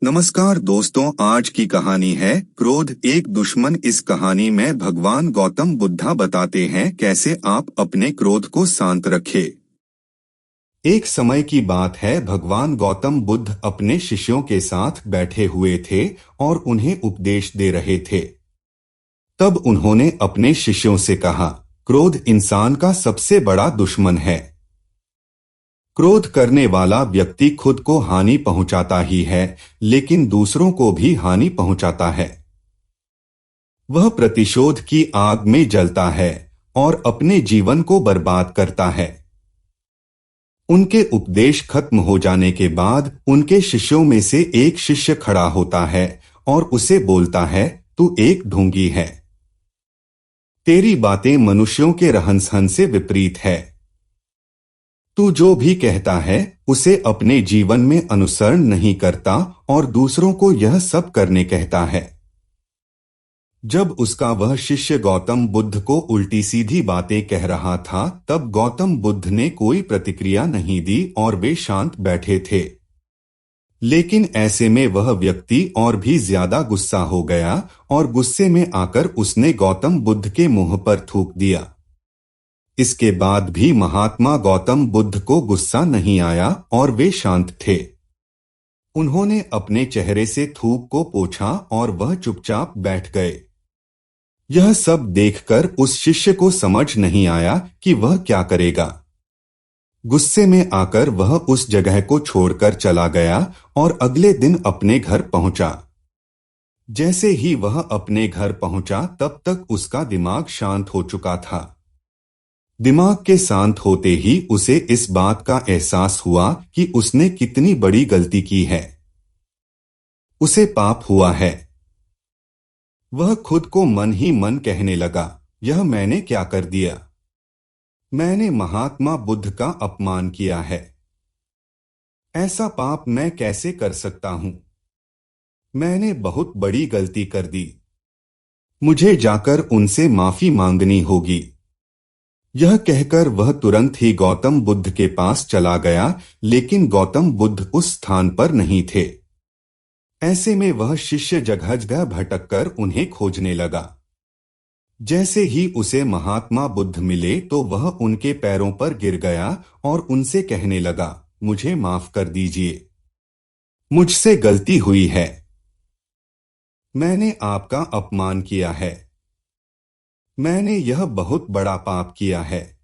नमस्कार दोस्तों, आज की कहानी है क्रोध एक दुश्मन। इस कहानी में भगवान गौतम बुद्धा बताते हैं कैसे आप अपने क्रोध को शांत रखें। एक समय की बात है, भगवान गौतम बुद्ध अपने शिष्यों के साथ बैठे हुए थे और उन्हें उपदेश दे रहे थे। तब उन्होंने अपने शिष्यों से कहा, क्रोध इंसान का सबसे बड़ा दुश्मन है। क्रोध करने वाला व्यक्ति खुद को हानि पहुंचाता ही है, लेकिन दूसरों को भी हानि पहुंचाता है। वह प्रतिशोध की आग में जलता है और अपने जीवन को बर्बाद करता है। उनके उपदेश खत्म हो जाने के बाद उनके शिष्यों में से एक शिष्य खड़ा होता है और उसे बोलता है, तू एक ढोंगी है। तेरी बातें मनुष्यों के रहन-सहन से विपरीत है। तू जो भी कहता है उसे अपने जीवन में अनुसरण नहीं करता और दूसरों को यह सब करने कहता है। जब उसका वह शिष्य गौतम बुद्ध को उल्टी सीधी बातें कह रहा था, तब गौतम बुद्ध ने कोई प्रतिक्रिया नहीं दी और वे शांत बैठे थे। लेकिन ऐसे में वह व्यक्ति और भी ज्यादा गुस्सा हो गया और गुस्से में आकर उसने गौतम बुद्ध के मुंह पर थूक दिया। इसके बाद भी महात्मा गौतम बुद्ध को गुस्सा नहीं आया और वे शांत थे। उन्होंने अपने चेहरे से थूक को पोंछा और वह चुपचाप बैठ गए। यह सब देखकर उस शिष्य को समझ नहीं आया कि वह क्या करेगा। गुस्से में आकर वह उस जगह को छोड़कर चला गया और अगले दिन अपने घर पहुंचा। जैसे ही वह अपने घर पहुंचा, तब तक उसका दिमाग शांत हो चुका था। दिमाग के शांत होते ही उसे इस बात का एहसास हुआ कि उसने कितनी बड़ी गलती की है। उसे पाप हुआ है। वह खुद को मन ही मन कहने लगा, यह मैंने क्या कर दिया? मैंने महात्मा बुद्ध का अपमान किया है। ऐसा पाप मैं कैसे कर सकता हूं? मैंने बहुत बड़ी गलती कर दी। मुझे जाकर उनसे माफी मांगनी होगी। यह कहकर वह तुरंत ही गौतम बुद्ध के पास चला गया, लेकिन गौतम बुद्ध उस स्थान पर नहीं थे। ऐसे में वह शिष्य जगह जगह भटककर उन्हें खोजने लगा। जैसे ही उसे महात्मा बुद्ध मिले तो वह उनके पैरों पर गिर गया और उनसे कहने लगा, मुझे माफ कर दीजिए। मुझसे गलती हुई है। मैंने आपका अपमान किया है। मैंने यह बहुत बड़ा पाप किया है।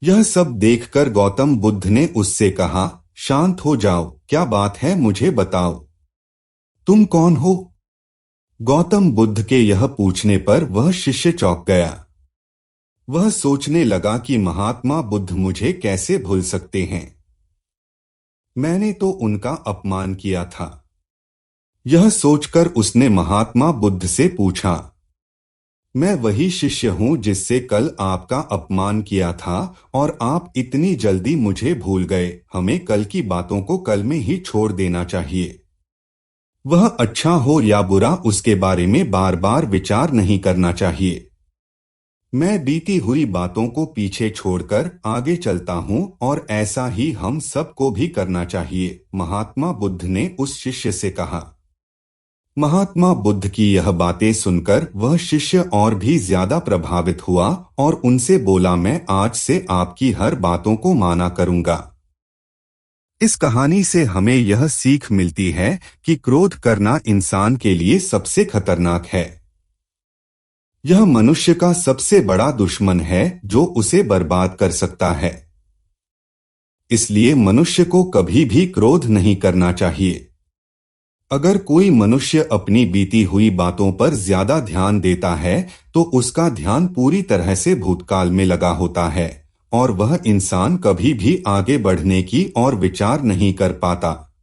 यह सब देखकर गौतम बुद्ध ने उससे कहा, शांत हो जाओ, क्या बात है मुझे बताओ। तुम कौन हो? गौतम बुद्ध के यह पूछने पर वह शिष्य चौंक गया। वह सोचने लगा कि महात्मा बुद्ध मुझे कैसे भूल सकते हैं। मैंने तो उनका अपमान किया था। यह सोचकर उसने महात्मा बुद्ध से पूछा, मैं वही शिष्य हूं जिससे कल आपका अपमान किया था और आप इतनी जल्दी मुझे भूल गए। हमें कल की बातों को कल में ही छोड़ देना चाहिए। वह अच्छा हो या बुरा, उसके बारे में बार बार विचार नहीं करना चाहिए। मैं बीती हुई बातों को पीछे छोड़कर आगे चलता हूं और ऐसा ही हम सबको भी करना चाहिए, महात्मा बुद्ध ने उस शिष्य से कहा। महात्मा बुद्ध की यह बातें सुनकर वह शिष्य और भी ज्यादा प्रभावित हुआ और उनसे बोला, मैं आज से आपकी हर बातों को माना करूंगा। इस कहानी से हमें यह सीख मिलती है कि क्रोध करना इंसान के लिए सबसे खतरनाक है। यह मनुष्य का सबसे बड़ा दुश्मन है जो उसे बर्बाद कर सकता है। इसलिए मनुष्य को कभी भी क्रोध नहीं करना चाहिए। अगर कोई मनुष्य अपनी बीती हुई बातों पर ज्यादा ध्यान देता है तो उसका ध्यान पूरी तरह से भूतकाल में लगा होता है और वह इंसान कभी भी आगे बढ़ने की और विचार नहीं कर पाता।